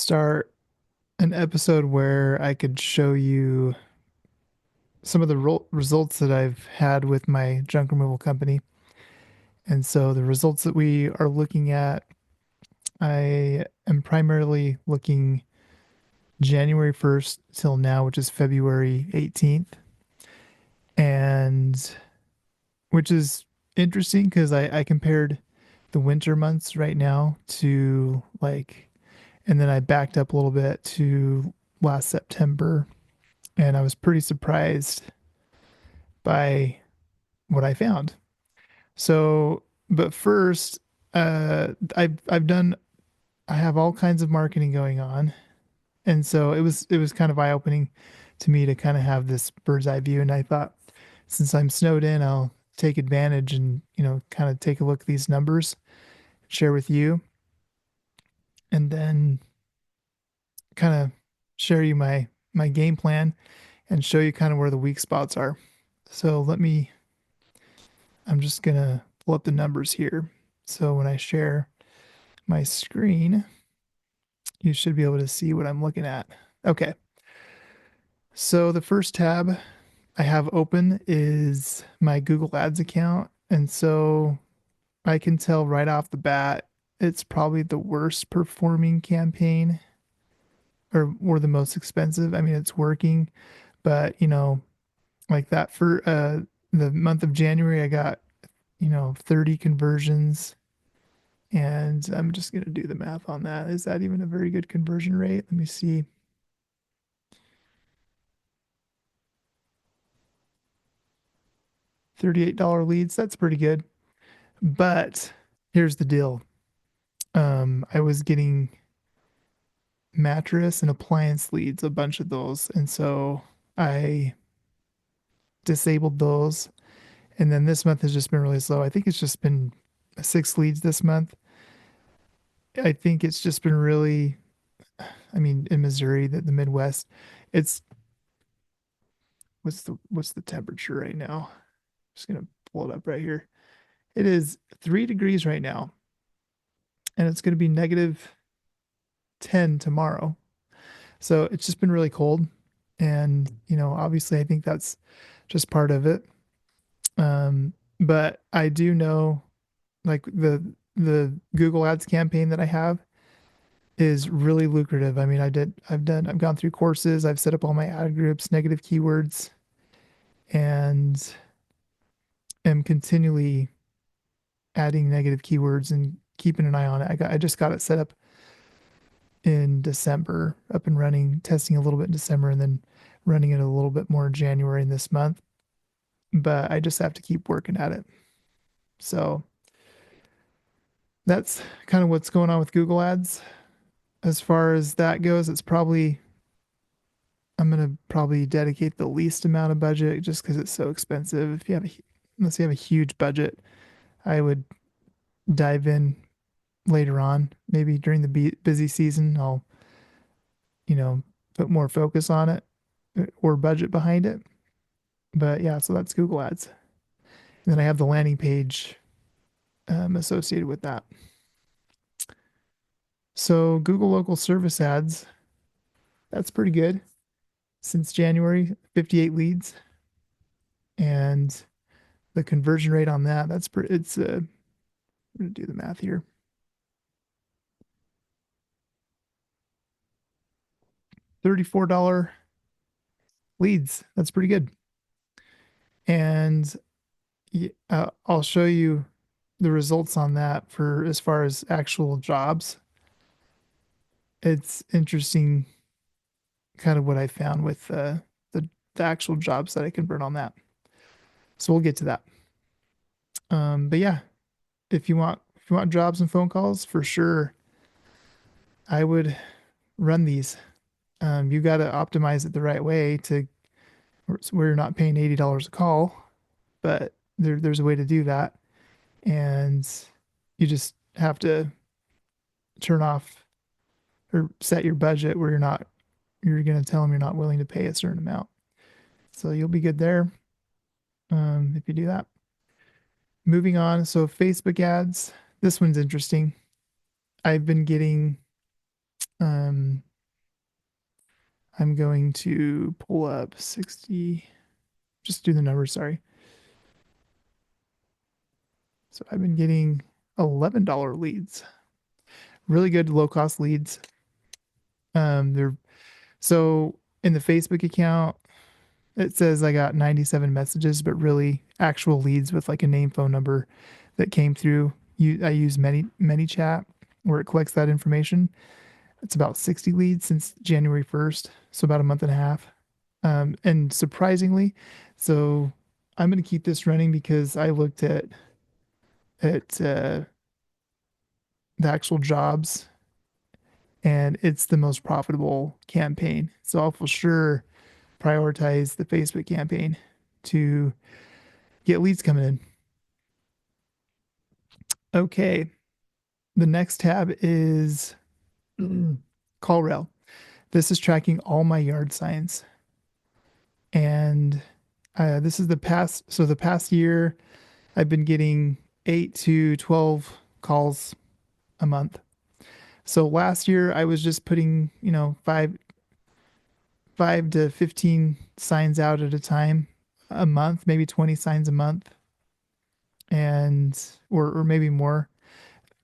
start an episode where I could show you some of the results that I've had with my junk removal company. And so the results that we are looking at, I am primarily looking January 1st till now, which is February 18th. And which is interesting because I compared the winter months right now to and then I backed up a little bit to last September. And I was pretty surprised by what I found. So, but first, I've done I have all kinds of marketing going on, and so it was kind of eye opening to me to kind of have this bird's eye view. And I thought, since I'm snowed in, I'll take advantage and kind of take a look at these numbers, share with you, and then kind of share you my game plan and show you kind of where the weak spots are. So I'm just gonna pull up the numbers here. So when I share my screen, you should be able to see what I'm looking at. Okay. So the first tab I have open is my Google Ads account. And so I can tell right off the bat, it's probably the worst performing campaign or the most expensive. I mean, it's working, but like that for the month of January, I got, 30 conversions. And I'm just going to do the math on that. Is that even a very good conversion rate? Let me see. $38 leads. That's pretty good. But here's the deal. I was getting mattress and appliance leads, a bunch of those. And so I disabled those. And then this month has just been really slow. I think it's just been 6 leads this month. I think it's just been really, I mean, in Missouri, the Midwest, it's what's the temperature right now? Just gonna pull it up right here. It is 3 degrees right now, and it's gonna be -10 tomorrow. So it's just been really cold. And, obviously I think that's just part of it. But I do know like the Google Ads campaign that I have is really lucrative. I mean, I've gone through courses, I've set up all my ad groups, negative keywords, and am continually adding negative keywords and keeping an eye on it. I just got it set up in December, up and running, testing a little bit in December, and then running it a little bit more in January and this month. But I just have to keep working at it. So that's kind of what's going on with Google Ads. As far as that goes, I'm going to probably dedicate the least amount of budget just because it's so expensive. Unless you have a huge budget, I would dive in later on. Maybe during the busy season, I'll, you know, put more focus on it or budget behind it. But yeah, so that's Google Ads. And then I have the landing page associated with that. So Google Local Service Ads, that's pretty good. Since January, 58 leads, and the conversion rate on that, that's pretty. It's I'm gonna do the math here. $34 leads. That's pretty good. And I'll show you the results on that for as far as actual jobs. It's interesting, kind of what I found with the actual jobs that I convert on that. So we'll get to that. But yeah, if you want jobs and phone calls for sure, I would run these. You got to optimize it the right way to where you're not paying $80 a call, but there's a way to do that, and you just have to turn off or set your budget where you're going to tell them you're not willing to pay a certain amount. So you'll be good there if you do that. Moving on, so Facebook ads. This one's interesting. I've been getting I'm going to pull up 60, just do the numbers, sorry. So I've been getting $11 leads, really good low cost leads. They're so in the Facebook account, it says I got 97 messages, but really actual leads with like a name, phone number that came through. I use ManyChat where it collects that information. It's about 60 leads since January 1st, so about a month and a half. And surprisingly, so I'm going to keep this running because I looked at the actual jobs, and it's the most profitable campaign. So I'll for sure prioritize the Facebook campaign to get leads coming in. Okay, the next tab is CallRail. This is tracking all my yard signs, and this is the past. So the past year, I've been getting 8 to 12 calls a month. So last year, I was just putting, five to 15 signs out at a time a month, maybe 20 signs a month, and or maybe more.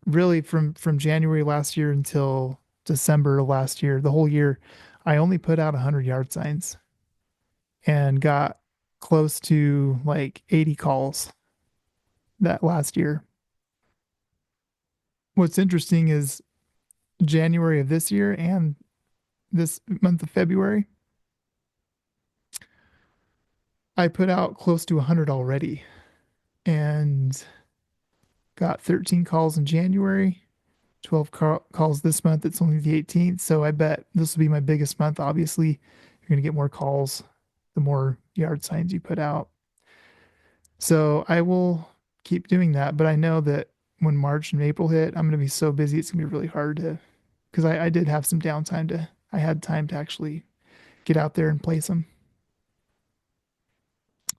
Really, from January last year until December last year, the whole year, I only put out 100 yard signs and got close to like 80 calls that last year. What's interesting is January of this year and this month of February, I put out close to 100 already and got 13 calls in January, 12 calls this month. It's only the 18th. So I bet this will be my biggest month. Obviously, you're going to get more calls the more yard signs you put out. So I will keep doing that. But I know that when March and April hit, I'm going to be so busy. It's going to be really hard to, because I did have some downtime I had time to actually get out there and place them.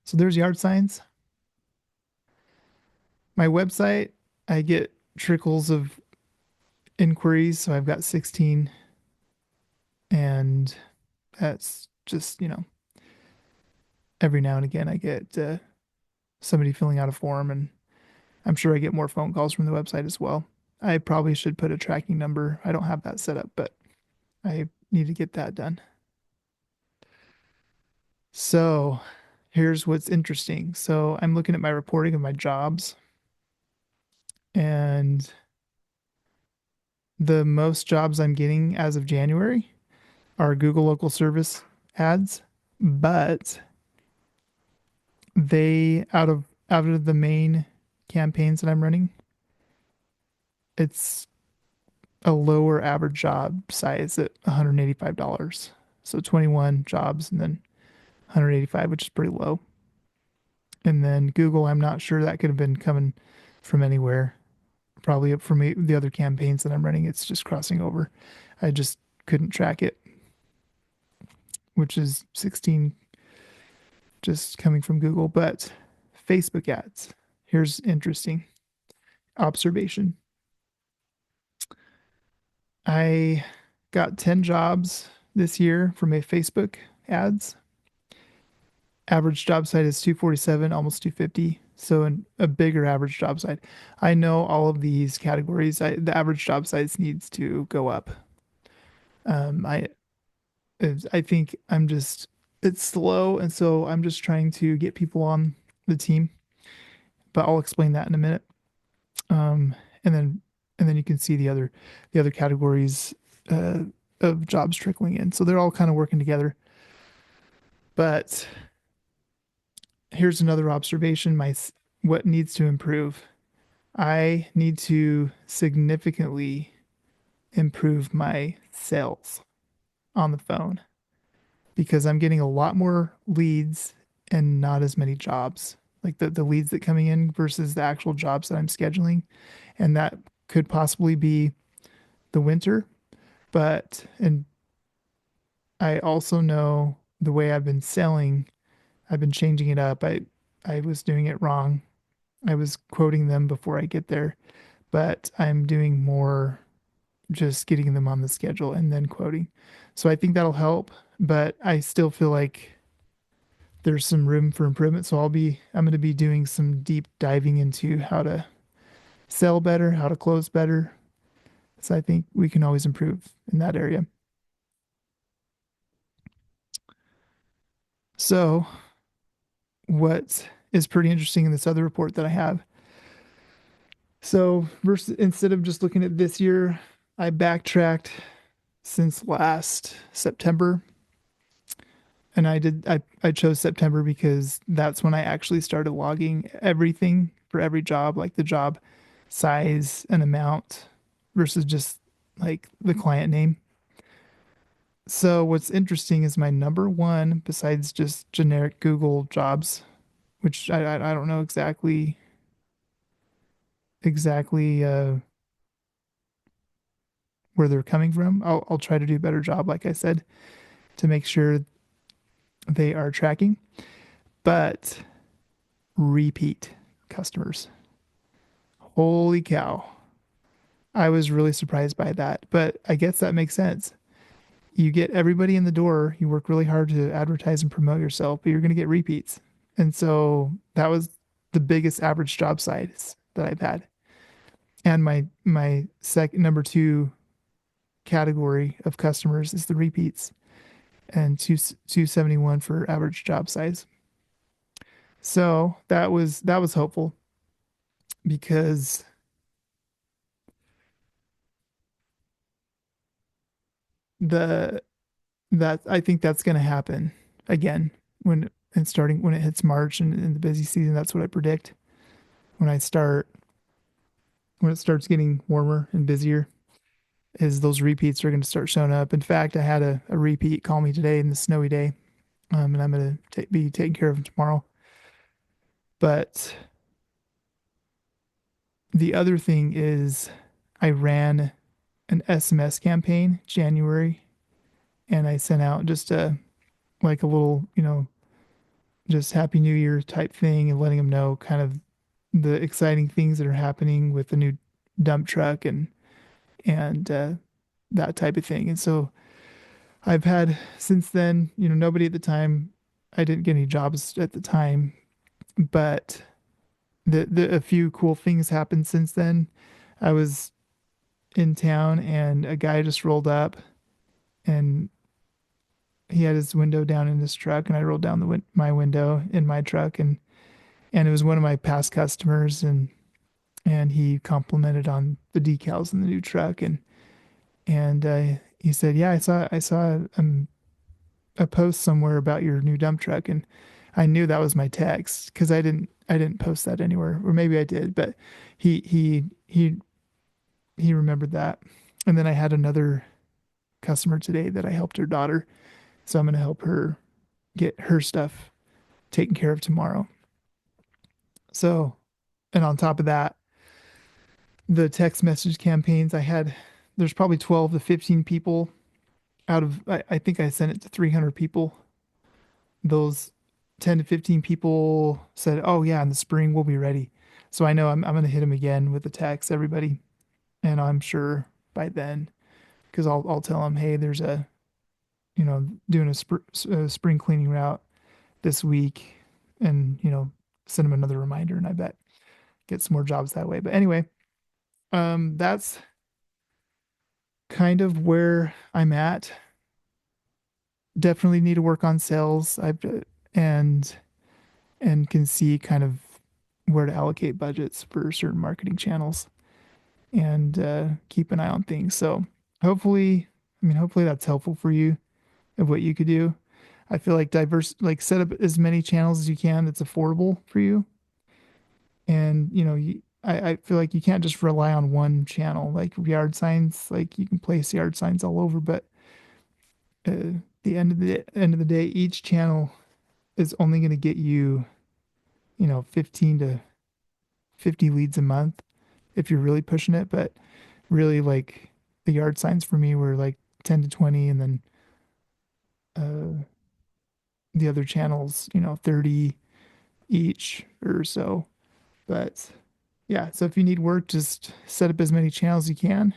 So there's yard signs. My website, I get trickles of inquiries. So I've got 16, and that's just, every now and again I get somebody filling out a form, and I'm sure I get more phone calls from the website as well. I probably should put a tracking number. I don't have that set up, but I need to get that done. So here's what's interesting. So I'm looking at my reporting of my jobs, and the most jobs I'm getting as of January are Google local service ads, but they out of the main campaigns that I'm running, it's a lower average job size at $185. So 21 jobs and then 185, which is pretty low. And then Google, I'm not sure that could have been coming from anywhere. Probably from the other campaigns that I'm running, it's just crossing over. I just couldn't track it, which is 16 just coming from Google. But Facebook ads, here's interesting observation. I got 10 jobs this year from a Facebook ads. Average job site is 247, almost 250. So a bigger average job site. I know all of these categories. The average job size needs to go up. Um, I I think it's slow, and so I'm just trying to get people on the team. But I'll explain that in a minute. Um, and then you can see the other categories uh, of jobs trickling in. So they're all kind of working together. But here's another observation: what needs to improve. I need to significantly improve my sales on the phone because I'm getting a lot more leads and not as many jobs. Like the leads that coming in versus the actual jobs that I'm scheduling. And that could possibly be the winter. And I also know the way I've been selling, I've been changing it up. I was doing it wrong. I was quoting them before I get there, but I'm doing more just getting them on the schedule and then quoting. So I think that'll help, but I still feel like there's some room for improvement. So I'm going to be doing some deep diving into how to sell better, how to close better. So I think we can always improve in that area. So what is pretty interesting in this other report that I have. So versus instead of just looking at this year, I backtracked since last September. And I chose September because that's when I actually started logging everything for every job, like the job size and amount versus just like the client name. So what's interesting is my number one, besides just generic Google jobs, which I don't know exactly where they're coming from. I'll try to do a better job, like I said, to make sure they are tracking. But repeat customers. Holy cow. I was really surprised by that, but I guess that makes sense. You get everybody in the door, you work really hard to advertise and promote yourself, but you're going to get repeats. And so that was the biggest average job size that I've had. And my second number two category of customers is the repeats and 271 for average job size. So that was hopeful because the that I think that's going to happen again when and starting when it hits March and in the busy season. That's what I predict when I start when it starts getting warmer and busier. Is those repeats are going to start showing up. In fact, I had a repeat call me today in the snowy day, and I'm going to be taking care of him tomorrow. But the other thing is, I ran an SMS campaign January, and I sent out just a like a little just Happy New Year type thing and letting them know kind of the exciting things that are happening with the new dump truck and that type of thing. And so I've had since then, nobody at the time. I didn't get any jobs at the time, but a few cool things happened since then. I was in town and a guy just rolled up and he had his window down in his truck and I rolled down my window in my truck and it was one of my past customers and he complimented on the decals in the new truck and he said, "Yeah, I saw a post somewhere about your new dump truck," and I knew that was my text because I didn't post that anywhere, or maybe I did, but he remembered that. And then I had another customer today that I helped her daughter, so I'm going to help her get her stuff taken care of tomorrow. So, and on top of that, the text message campaigns I had, there's probably 12 to 15 people out of, I think I sent it to 300 people. Those 10 to 15 people said, "Oh, yeah, in the spring we'll be ready." So I know I'm going to hit them again with the text, everybody. And I'm sure by then, because I'll tell them, "Hey, there's doing a spring cleaning route this week," and, send them another reminder. And I bet get some more jobs that way. But anyway, that's kind of where I'm at. Definitely need to work on sales. And and can see kind of where to allocate budgets for certain marketing channels and keep an eye on things. So hopefully that's helpful for you of what you could do. I feel like like set up as many channels as you can that's affordable for you. And, I feel like you can't just rely on one channel, like yard signs, like you can place yard signs all over, but the end of the day, each channel is only going to get you, 15 to 50 leads a month if you're really pushing it. But really, like the yard signs for me were like 10 to 20, and then uh, the other channels, 30 each or so. But yeah, so if you need work, just set up as many channels as you can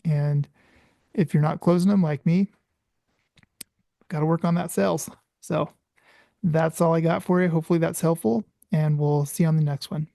And if you're not closing them like me, got to work on that sales. So that's all I got for you. Hopefully that's helpful, and we'll see you on the next one.